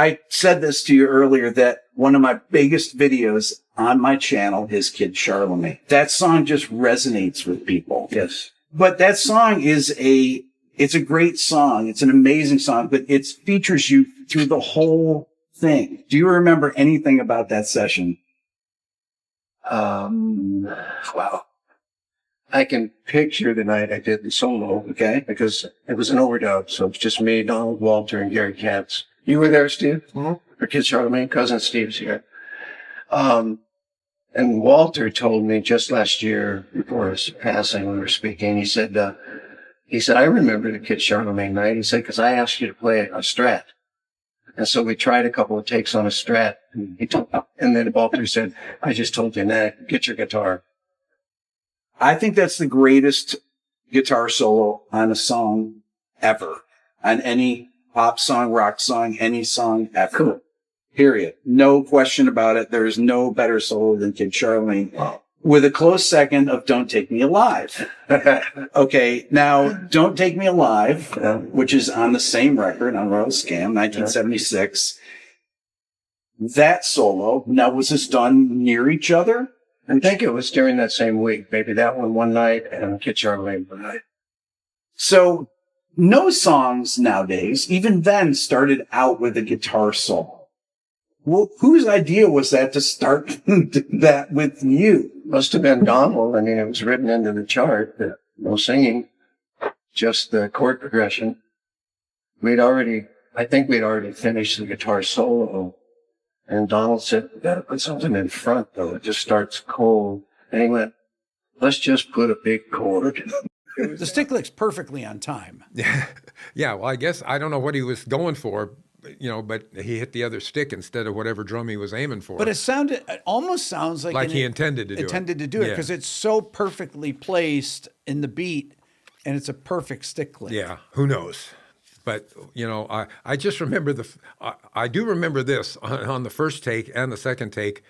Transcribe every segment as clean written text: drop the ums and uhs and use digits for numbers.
I said this to you earlier that one of my biggest videos on my channel is Kid Charlemagne. That song just resonates with people. Yes. But that song it's a great song. It's an amazing song, but it features you through the whole thing. Do you remember anything about that session? Wow. I can picture the night I did the solo, okay? Because it was an overdub, so it's just me, Donald, Walter, and Gary Katz. You were there, Steve? Mm-hmm. For Kid Charlemagne, cousin Steve's here. And Walter told me just last year before his passing, we were speaking, he said, I remember the Kid Charlemagne night. He said, because I asked you to play a Strat. And so we tried a couple of takes on a Strat. And then Walter said, I just told you, nah, get your guitar. I think that's the greatest guitar solo on a song ever. On any pop song, rock song, any song ever. Cool. Period. No question about it. There is no better solo than Kid Charlemagne. Wow. With a close second of Don't Take Me Alive. Okay, now, Don't Take Me Alive, which is on the same record, on Royal Scam, 1976. That solo, now was this done near each other? I think it was during that same week. Maybe that one night and Kid Charlemagne one night. So, no songs nowadays, even then, started out with a guitar solo. Well, whose idea was that to start that with you? Must have been Donald. I mean, it was written into the chart that no singing, just the chord progression. I think we'd already finished the guitar solo. And Donald said, we got to put something in front, though. It just starts cold. And he went, let's just put a big chord. The stick lick's perfectly on time. Yeah, well, I guess, I don't know what he was going for, but he hit the other stick instead of whatever drum he was aiming for. But it almost sounds like he intended to do it. Because it's so perfectly placed in the beat, and it's a perfect stick lick. Yeah, who knows? But, I just remember I do remember this on the first take and the second take.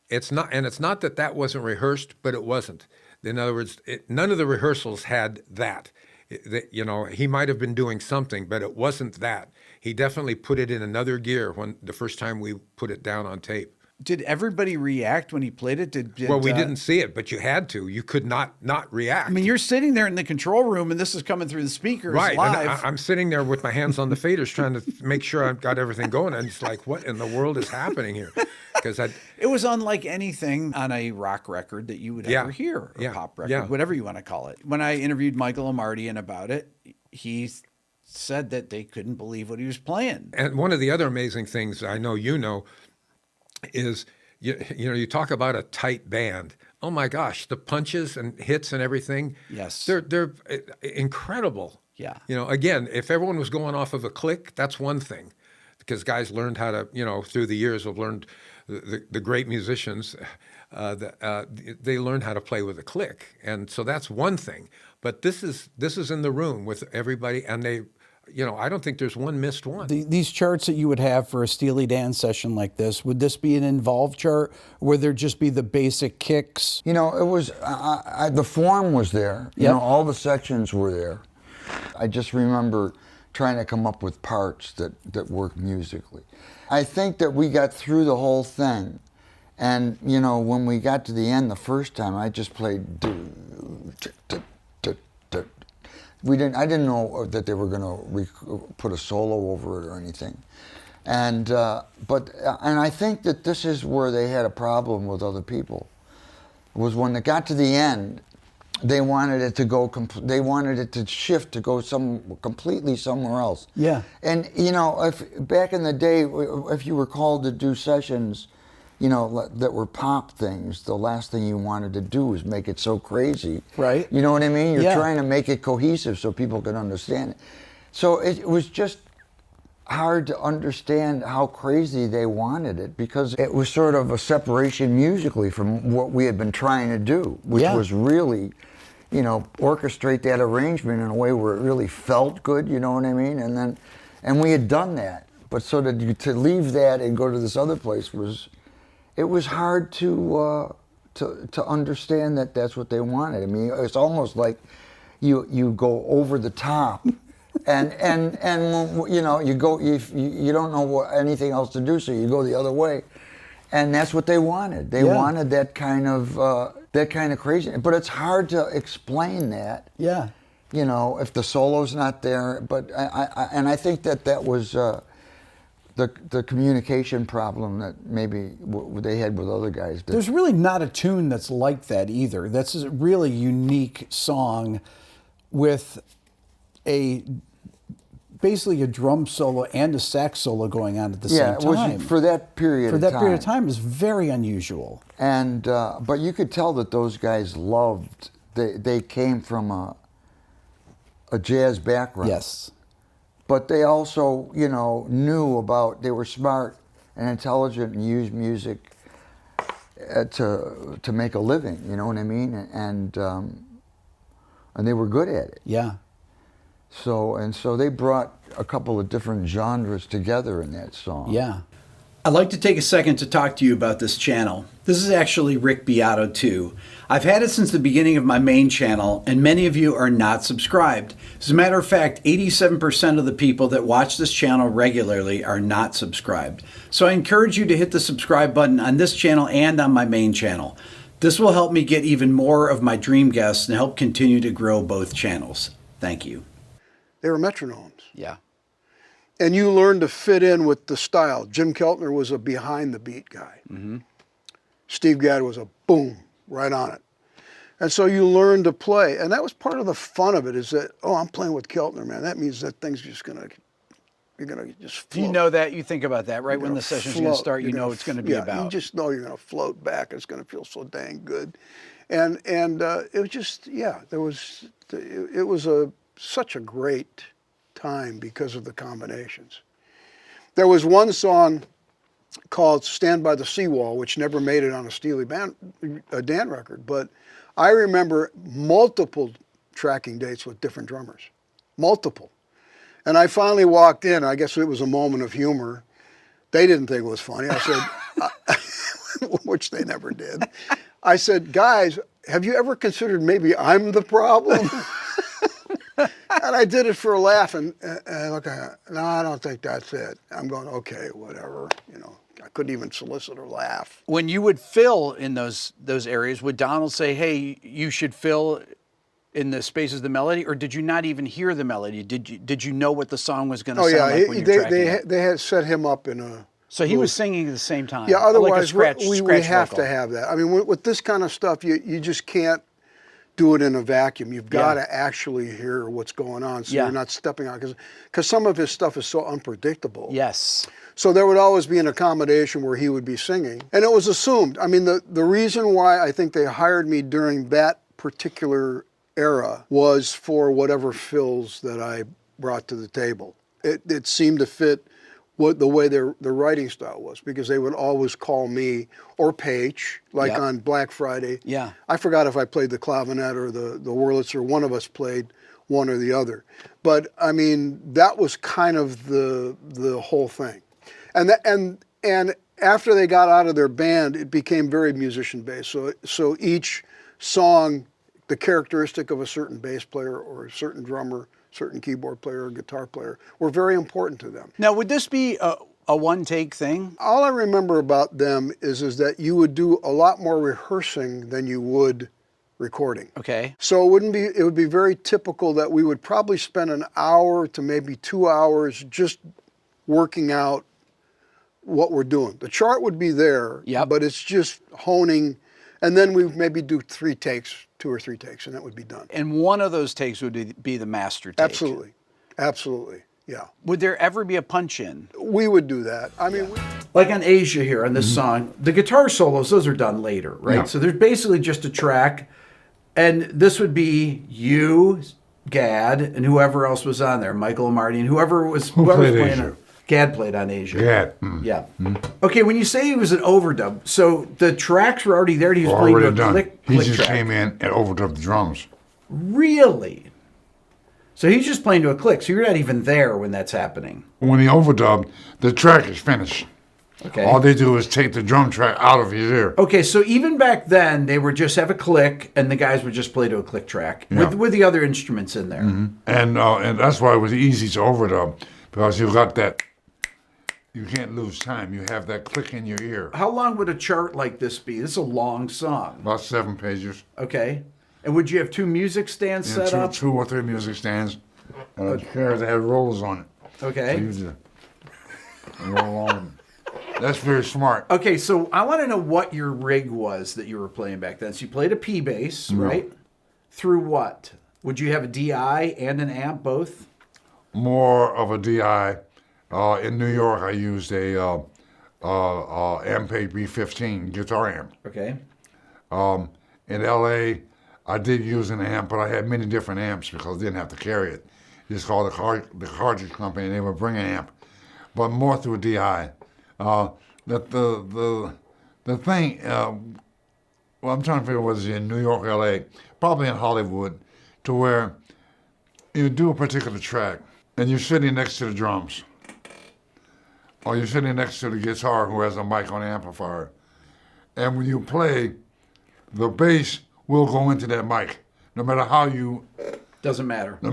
It's not that wasn't rehearsed, but it wasn't. In other words, none of the rehearsals had that. He might have been doing something, but it wasn't that. He definitely put it in another gear when the first time we put it down on tape. Did everybody react when he played it? Well, we didn't see it, but you had to. You could not react. I mean, you're sitting there in the control room, and this is coming through the speakers live. Right, I'm sitting there with my hands on the faders trying to make sure I've got everything going. And it's like, what in the world is happening here? Because it was unlike anything on a rock record that you would ever hear, or pop record, whatever you want to call it. When I interviewed Michael Amartian about it, he said that they couldn't believe what he was playing. And one of the other amazing things I know is, you talk about a tight band. Oh my gosh, the punches and hits and everything. Yes. They're incredible. Yeah. Again, if everyone was going off of a click, that's one thing. Because guys learned how to, through the years have learned, the great musicians, they learn how to play with a click. And so that's one thing. But this is in the room with everybody, and they, I don't think there's one missed one. These charts that you would have for a Steely Dan session like this, would this be an involved chart? Or would there just be the basic kicks? It was, the form was there. All the sections were there. I just remember trying to come up with parts that work musically. I think that we got through the whole thing. And, when we got to the end the first time, I just played. I didn't know that they were going to put a solo over it or anything. And I think that this is where they had a problem with other people. Was when it got to the end, they wanted it to go. They wanted it to shift to go completely somewhere else. Yeah. And if back in the day, if you were called to do sessions, that were pop things, the last thing you wanted to do was make it so crazy. Right. You know what I mean? You're trying to make it cohesive so people can understand it. So it was just hard to understand how crazy they wanted it, because it was sort of a separation musically from what we had been trying to do, which was really, orchestrate that arrangement in a way where it really felt good, you know what I mean? And we had done that. But so to leave that and go to this other place it was hard to understand that that's what they wanted. I mean, it's almost like you go over the top and you know, you go, you don't know anything else to do, so you go the other way, and that's what they wanted. They wanted that kind of crazy. But it's hard to explain that. Yeah. You know, if the solo's not there. But I think that was the communication problem that maybe they had with other guys. There's really not a tune that's like that either. That's a really unique song with basically a drum solo and a sax solo going on at the same time. For that period of time. For that period of time is very unusual. And but you could tell that those guys loved. They came from a jazz background. Yes. But they also, you know, knew about. They were smart and intelligent and used music to make a living. You know what I mean? And they were good at it. Yeah. So they brought a couple of different genres together in that song. Yeah. I'd like to take a second to talk to you about this channel. This is actually Rick Beato 2. I've had it since the beginning of my main channel, and many of you are not subscribed. As a matter of fact, 87% of the people that watch this channel regularly are not subscribed. So I encourage you to hit the subscribe button on this channel and on my main channel. This will help me get even more of my dream guests and help continue to grow both channels. Thank you. They were metronomes. Yeah. And you learned to fit in with the style. Jim Keltner was a behind the beat guy. Mm-hmm. Steve Gadd was a boom, right on it. And so you learned to play. And that was part of the fun of it, is that, oh, I'm playing with Keltner, man. That means that thing's just going to, you're going to just float. You know that, you think about that, right? When the session's going to start, you know it's going to be about. You just know you're going to float back. It's going to feel so dang good. And it was just, it was such a great time because of the combinations. There was one song called Stand by the Seawall, which never made it on a Steely Dan record, but I remember multiple tracking dates with different drummers, multiple. And I finally walked in, I guess it was a moment of humor. They didn't think it was funny. I said, which they never did. I said, guys, have you ever considered maybe I'm the problem? And I did it for a laugh, and I look at it, no, I don't think that's it. I'm going, okay, whatever, you know. I couldn't even solicit or laugh. When you would fill in those areas, would Donald say, hey, you should fill in the spaces of the melody, or did you not even hear the melody? Did you know what the song was going to sound like when you're tracking it? They had set him up in a... So he was singing at the same time? Yeah, otherwise like we have to have that. I mean, with this kind of stuff, you just can't do it in a vacuum. You've got to actually hear what's going on, so you're not stepping out. Because some of his stuff is so unpredictable. Yes. So there would always be an accommodation where he would be singing. And it was assumed. I mean, the reason why I think they hired me during that particular era was for whatever fills that I brought to the table. It seemed to fit the way their writing style was, because they would always call me or Paige, like on Black Friday. Yeah. I forgot if I played the clavinet or the Wurlitzer. One of us played one or the other. But I mean, that was kind of the whole thing. And after they got out of their band, it became very musician based. So each song, the characteristic of a certain bass player or a certain drummer, certain keyboard player or guitar player, were very important to them. Now, would this be a one-take thing? All I remember about them is that you would do a lot more rehearsing than you would recording. Okay. So it would be very typical that we would probably spend an hour to maybe 2 hours just working out what we're doing. The chart would be there, but it's just honing, and then we maybe do 2 or 3 takes, and that would be done. And one of those takes would be the master take. Absolutely, yeah. Would there ever be a punch-in? We would do that. I mean, like on Asia here on this song, the guitar solos, those are done later, right? Yeah. So there's basically just a track, and this would be you, Gadd, and whoever else was on there, Michael Amarty, and whoever was playing Asia? Gadd played on Asia. Gadd. Yeah. Okay, when you say it was an overdub, so the tracks were already there. He was playing Already a done. click He just track. came in and overdubbed the drums. Really? So he's just playing to a click. So you're not even there when that's happening. When he overdubbed, the track is finished. Okay. All they do is take the drum track out of his ear. Okay, so even back then, they would just have a click, and the guys would just play to a click track Yeah. with the other instruments in there. And that's why it was easy to overdub, because you got that, you can't lose time. You have that click in your ear. How long would a chart like this be? This is a long song. About 7 pages. Okay. And would you have two music stands Yeah, set up? two or three music stands. And a chair that had rollers on it. Okay. So you just roll on. That's very smart. Okay, so I want to know what your rig was that you were playing back then. So you played a P bass, right? Through what? Would you have a DI and an amp, both? More of a DI. In New York, I used a Ampeg B15 guitar amp. Okay. In LA, I did use an amp, but I had many different amps because I didn't have to carry it. Just called the cartridge company, and they would bring an amp, but more through a DI. The thing, well, I'm trying to figure out was in New York, LA, probably in Hollywood, to where you do a particular track, and you're sitting next to the drums, or you're sitting next to the guitar who has a mic on the amplifier, and when you play, the bass will go into that mic, no matter how you. Doesn't matter. No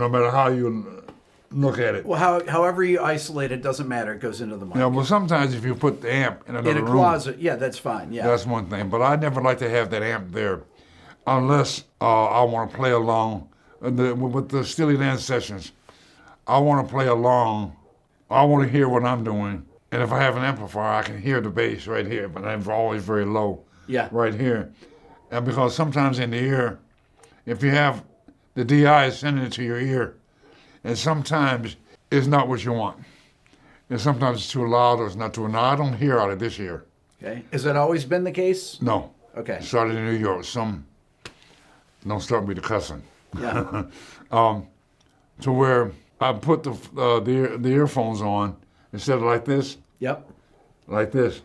matter how you look at it. Well, however you isolate it, doesn't matter. It goes into the mic. Yeah, well, sometimes if you put the amp in another In a room, closet, yeah, that's fine. Yeah. that's one thing. But I never like to have that amp there, unless I want to play along with the Steely Dan sessions. I want to play along. I want to hear what I'm doing, and if I have an amplifier, I can hear the bass right here. But I'm always very low. Yeah. Right here, and because sometimes in the ear, if you have the DI is sending it to your ear, and sometimes it's not what you want. And sometimes it's too loud or it's not too loud. I don't hear out of this ear. Okay. Has that always been the case? No. Okay. Started in New York. Some don't start me to cussing. Yeah. To where I put the earphones on instead of like this, Yep. like this.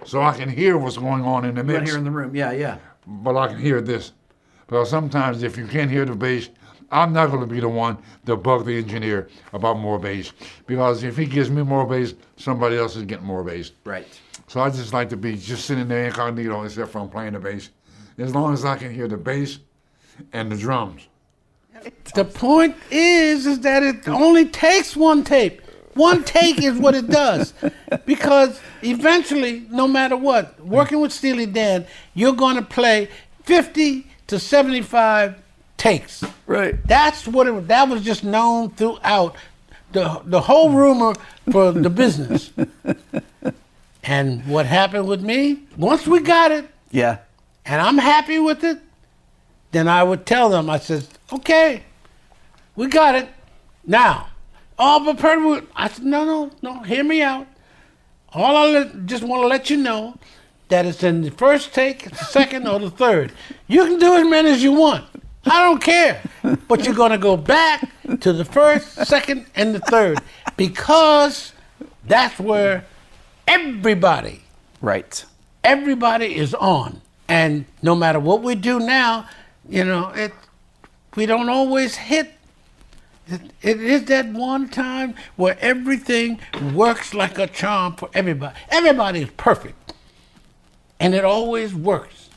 So I can hear what's going on in the Right mix. here in the room. Yeah, yeah. But I can hear this. Because sometimes if you can't hear the bass, I'm not going to be the one to bug the engineer about more bass. Because if he gives me more bass, somebody else is getting more bass. Right. So I just like to be just sitting there incognito except for I'm playing the bass. As long as I can hear the bass and the drums. The point is that it only takes one tape. One take is what it does. Because eventually, no matter what, working with Steely Dan, you're going to play 50 to 75 takes. Right. That's what that was just known throughout the whole rumor for the business. And what happened with me, once we got it, Yeah. and I'm happy with it, then I would tell them, I said, okay, we got it. Now, but Purdie, I said, no, hear me out. Just want to let you know that it's in the first take, the second, or the third. You can do as many as you want. I don't care. But you're going to go back to the first, second, and the third because that's where everybody is on. And no matter what we do now, we don't always hit. It is that one time where everything works like a charm for everybody. Everybody is perfect. And it always works.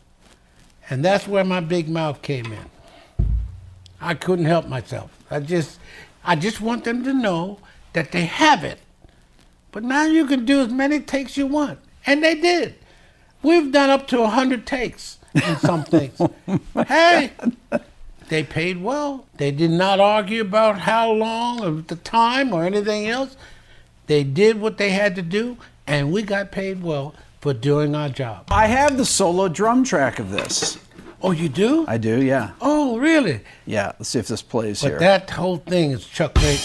And that's where my big mouth came in. I couldn't help myself. I just want them to know that they have it. But now you can do as many takes you want. And they did. We've done up to 100 takes in some things. Hey, they paid well. They did not argue about how long or the time or anything else. They did what they had to do, and we got paid well for doing our job. I have the solo drum track of this. Oh, you do? I do, yeah. Oh, really? Yeah, let's see if this plays But here. that whole thing is Chuck Baker.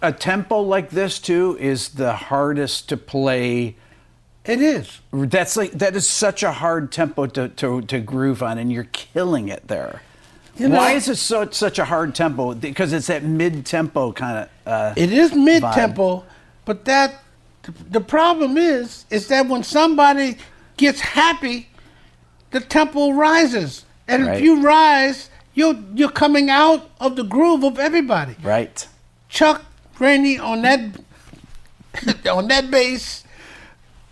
A tempo like this too is the hardest to play It is. That is such a hard tempo to groove on, and you're killing it there. Why is it such a hard tempo? Because it's that mid-tempo kind of. It is mid-tempo, but the problem is that when somebody gets happy, the tempo rises, and if you rise, you're coming out of the groove of everybody. Right. Chuck Rainey on that bass,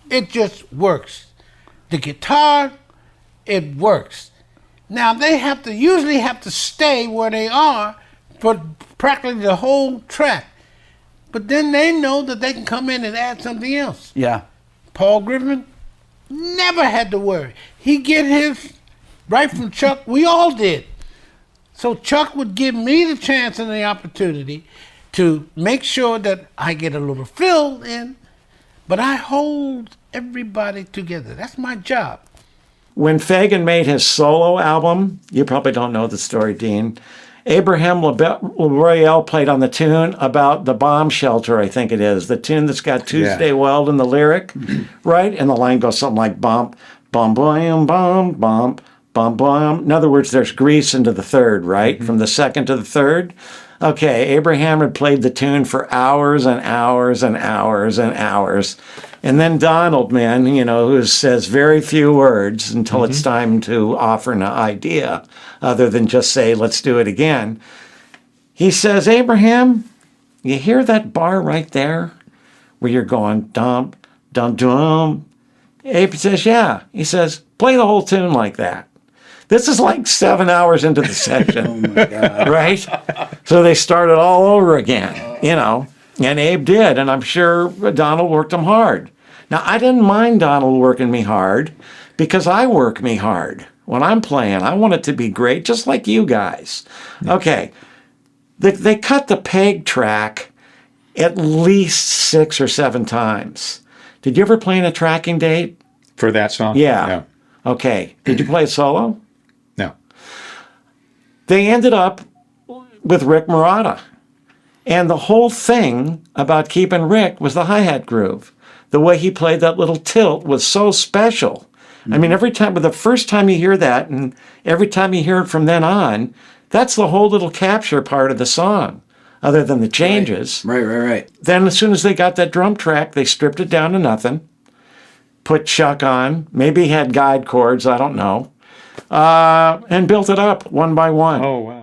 it just works. The guitar, it works. Now they usually have to stay where they are for practically the whole track. But then they know that they can come in and add something else. Yeah. Paul Griffin never had to worry. He get his right from Chuck. We all did. So Chuck would give me the chance and the opportunity to make sure that I get a little fill in, but I hold everybody together. That's my job. When Fagan made his solo album, you probably don't know the story, Dean, Abraham Royale played on the tune about the bomb shelter, I think it is, the tune that's got Tuesday Weld in the lyric, right? And the line goes something like bump, bum, bum, bum, bump, bum, bum. In other words, there's grease into the third, right? From the second to the third. Okay, Abraham had played the tune for hours and hours and hours and hours. And then Donald, man, who says very few words until it's time to offer an idea, other than just say, let's do it again. He says, Abraham, you hear that bar right there where you're going, dump, dump, dump? Abe says, yeah. He says, play the whole tune like that. This is like 7 hours into the session. Oh my God. Right? So they started all over again, and Abe did, and I'm sure Donald worked him hard. Now, I didn't mind Donald working me hard because I work me hard. When I'm playing, I want it to be great, just like you guys. Okay, they cut the peg track at least 6 or 7 times. Did you ever play in a tracking date? For that song? Yeah. No. Okay, did you play it solo? No. They ended up with Rick Marotta. And the whole thing about keeping Rick was the hi-hat groove. The way he played that little tilt was so special. I mean, the first time you hear that, and every time you hear it from then on, that's the whole little capture part of the song, other than the changes. Right. Then as soon as they got that drum track, they stripped it down to nothing, put Chuck on, maybe he had guide chords, I don't know, and built it up one by one. Oh, wow.